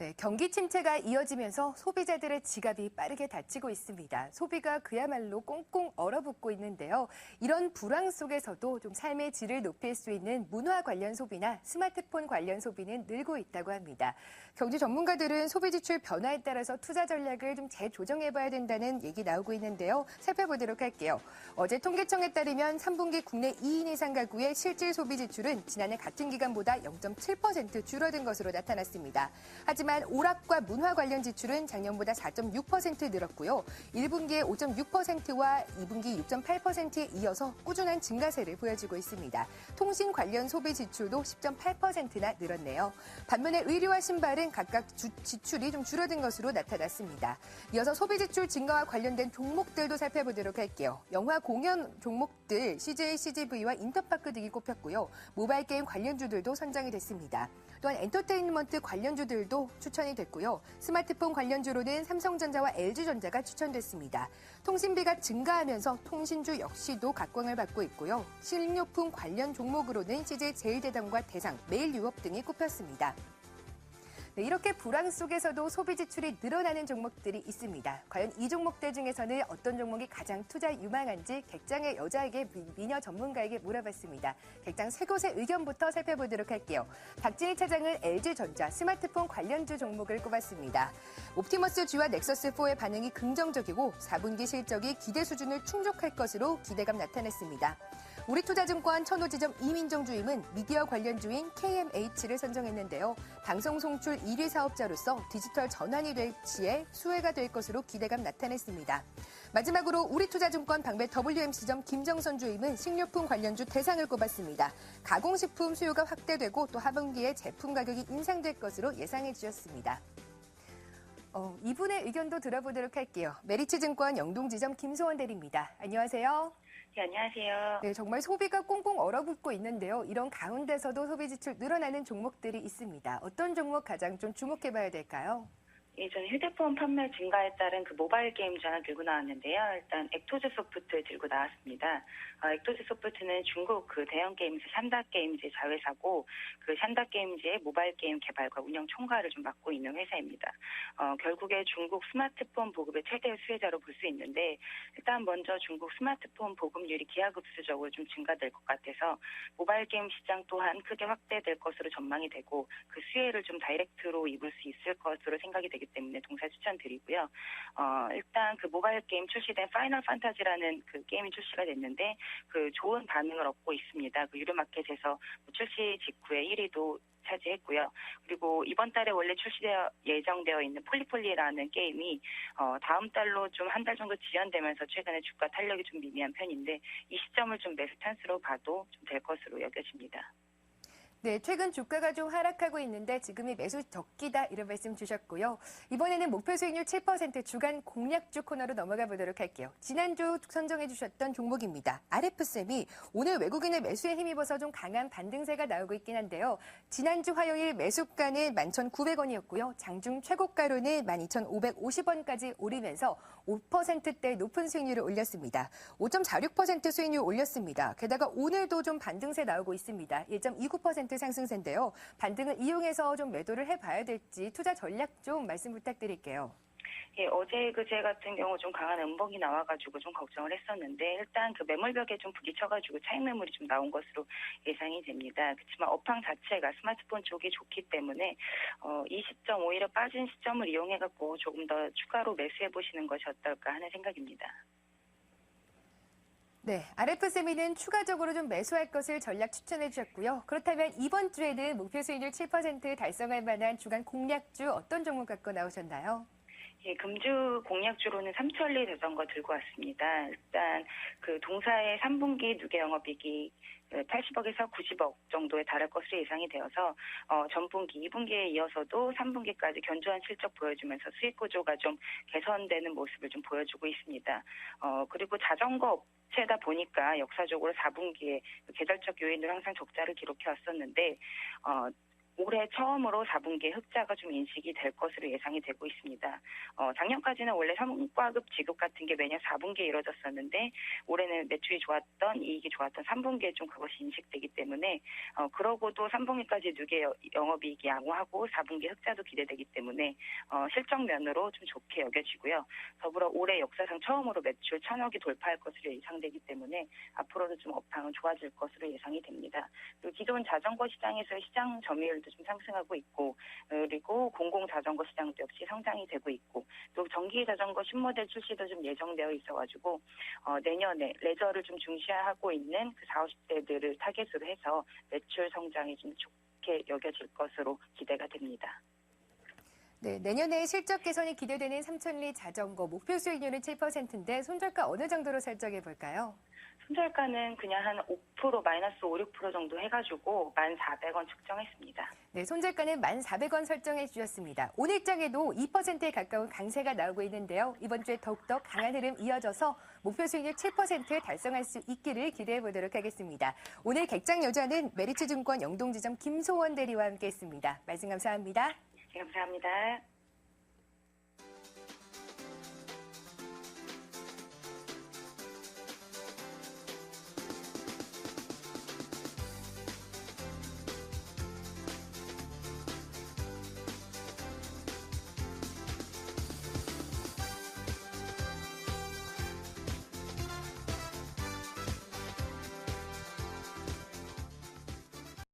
네, 경기 침체가 이어지면서 소비자들의 지갑이 빠르게 닫히고 있습니다. 소비가 그야말로 꽁꽁 얼어붙고 있는데요. 이런 불황 속에서도 좀 삶의 질을 높일 수 있는 문화 관련 소비나 스마트폰 관련 소비는 늘고 있다고 합니다. 경제 전문가들은 소비 지출 변화에 따라서 투자 전략을 좀 재조정해봐야 된다는 얘기 나오고 있는데요. 살펴보도록 할게요. 어제 통계청에 따르면 3분기 국내 2인 이상 가구의 실질 소비 지출은 지난해 같은 기간보다 0.7% 줄어든 것으로 나타났습니다. 하지만 오락과 문화 관련 지출은 작년보다 4.6% 늘었고요. 1분기에 5.6%와 2분기 6.8%에 이어서 꾸준한 증가세를 보여주고 있습니다. 통신 관련 소비 지출도 10.8%나 늘었네요. 반면에 의류와 신발은 각각 지출이 좀 줄어든 것으로 나타났습니다. 이어서 소비 지출 증가와 관련된 종목들도 살펴보도록 할게요. 영화 공연 종목들 CJ, CGV와 인터파크 등이 꼽혔고요. 모바일 게임 관련주들도 선정이 됐습니다. 또한 엔터테인먼트 관련주들도 추천이 됐고요. 스마트폰 관련주로는 삼성전자와 LG전자가 추천됐습니다. 통신비가 증가하면서 통신주 역시도 각광을 받고 있고요. 식료품 관련 종목으로는 CJ제일대당과 대상, 매일유업 등이 꼽혔습니다. 네, 이렇게 불황 속에서도 소비 지출이 늘어나는 종목들이 있습니다. 과연 이 종목들 중에서는 어떤 종목이 가장 투자 유망한지 객장의 여자에게 미녀 전문가에게 물어봤습니다. 객장 세 곳의 의견부터 살펴보도록 할게요. 박진희 차장은 LG전자 스마트폰 관련주 종목을 꼽았습니다. 옵티머스 G와 넥서스4의 반응이 긍정적이고 4분기 실적이 기대 수준을 충족할 것으로 기대감 나타냈습니다. 우리투자증권 천호지점 이민정 주임은 미디어 관련주인 KMH를 선정했는데요. 방송 송출 1위 사업자로서 디지털 전환이 될 시에 수혜가 될 것으로 기대감 나타냈습니다. 마지막으로 우리투자증권 방배 WMC점 김정선 주임은 식료품 관련주 대상을 꼽았습니다. 가공식품 수요가 확대되고 또 하반기에 제품 가격이 인상될 것으로 예상해 주셨습니다. 이분의 의견도 들어보도록 할게요. 메리츠증권 영동지점 김소원 대리입니다. 안녕하세요. 네, 안녕하세요. 네, 정말 소비가 꽁꽁 얼어붙고 있는데요. 이런 가운데서도 소비 지출 늘어나는 종목들이 있습니다. 어떤 종목 가장 좀 주목해봐야 될까요? 예, 저는 휴대폰 판매 증가에 따른 그 모바일 게임즈 하나 들고 나왔는데요. 일단 액토즈 소프트 들고 나왔습니다. 액토즈 소프트는 중국 그 대형 게임즈 샨다 게임즈 자회사고 그 샨다 게임즈의 모바일 게임 개발과 운영 총괄을 좀 맡고 있는 회사입니다. 결국에 중국 스마트폰 보급의 최대 수혜자로 볼 수 있는데 일단 먼저 중국 스마트폰 보급률이 기하급수적으로 좀 증가될 것 같아서 모바일 게임 시장 또한 크게 확대될 것으로 전망이 되고 그 수혜를 좀 다이렉트로 입을 수 있을 것으로 생각이 되기 때문에 동사 추천드리고요. 일단 그 모바일 게임 출시된 파이널 판타지라는 그 게임이 출시가 됐는데 그 좋은 반응을 얻고 있습니다. 그 유료마켓에서 출시 직후에 1위도 차지했고요. 그리고 이번 달에 원래 예정되어 있는 폴리폴리라는 게임이 다음 달로 좀 한 달 정도 지연되면서 최근에 주가 탄력이 좀 미미한 편인데 이 시점을 좀 매수 찬스로 봐도 좀 될 것으로 여겨집니다. 네, 최근 주가가 좀 하락하고 있는데 지금이 매수 적기다 이런 말씀 주셨고요. 이번에는 목표 수익률 7% 주간 공략주 코너로 넘어가 보도록 할게요. 지난주 선정해 주셨던 종목입니다. RF쌤이 오늘 외국인의 매수에 힘입어서 좀 강한 반등세가 나오고 있긴 한데요. 지난주 화요일 매수가는 11,900원이었고요. 장중 최고가로는 12,550원까지 오르면서 5%대 높은 수익률을 올렸습니다. 5.46% 수익률 올렸습니다. 게다가 오늘도 좀 반등세 나오고 있습니다. 1.29% 상승세인데요. 반등을 이용해서 좀 매도를 해봐야 될지 투자 전략 좀 말씀 부탁드릴게요. 예, 어제 그제 같은 경우 좀 강한 음봉이 나와가지고 좀 걱정을 했었는데 일단 그 매물벽에 좀 부딪혀가지고 차익 매물이 좀 나온 것으로 예상이 됩니다. 그렇지만 업황 자체가 스마트폰 쪽이 좋기 때문에 이 시점 오히려 빠진 시점을 이용해갖고 조금 더 추가로 매수해 보시는 것이 어떨까 하는 생각입니다. 네, RF세미는 추가적으로 좀 매수할 것을 전략 추천해 주셨고요. 그렇다면 이번 주에는 목표 수익률 7% 달성할 만한 주간 공략주 어떤 종목 갖고 나오셨나요? 예, 금주 공략주로는 삼천리 자전거 들고 왔습니다. 일단 그 동사의 3분기 누계 영업이익이 80억에서 90억 정도에 달할 것으로 예상이 되어서 전분기, 2분기에 이어서도 3분기까지 견조한 실적 보여주면서 수익 구조가 좀 개선되는 모습을 좀 보여주고 있습니다. 그리고 자전거 업체다 보니까 역사적으로 4분기에 계절적 요인으로 항상 적자를 기록해 왔었는데 올해 처음으로 4분기에 흑자가 좀 인식이 될 것으로 예상이 되고 있습니다. 작년까지는 원래 성과급 지급 같은 게 매년 4분기에 이루어졌었는데 올해는 매출이 좋았던 이익이 좋았던 3분기에 좀 그것이 인식되기 때문에 그러고도 3분기까지 누계 영업이익이 양호하고 4분기 흑자도 기대되기 때문에 실적 면으로 좀 좋게 여겨지고요. 더불어 올해 역사상 처음으로 매출 1,000억이 돌파할 것으로 예상되기 때문에 앞으로도 좀 업황은 좋아질 것으로 예상이 됩니다. 그리고 기존 자전거 시장에서의 시장 점유율도 좀 상승하고 있고 그리고 공공 자전거 시장도 역시 성장이 되고 있고 또 전기 자전거 신모델 출시도 좀 예정되어 있어가지고 내년에 레저를 좀 중시하고 있는 그 40, 50대들을 타겟으로 해서 매출 성장이 좀 좋게 여겨질 것으로 기대가 됩니다. 네, 내년에 실적 개선이 기대되는 삼천리 자전거 목표 수익률은 7%인데 손절가 어느 정도로 설정해 볼까요? 손절가는 그냥 한 5% 마이너스 5, 6% 정도 해가지고 1,400원 측정했습니다. 네, 손절가는 1,400원 설정해 주셨습니다. 오늘장에도 2%에 가까운 강세가 나오고 있는데요. 이번 주에 더욱더 강한 흐름 이어져서 목표 수익률 7% 달성할 수 있기를 기대해 보도록 하겠습니다. 오늘 객장 여자는 메리츠증권 영동지점 김소원 대리와 함께했습니다. 말씀 감사합니다. 네, 감사합니다.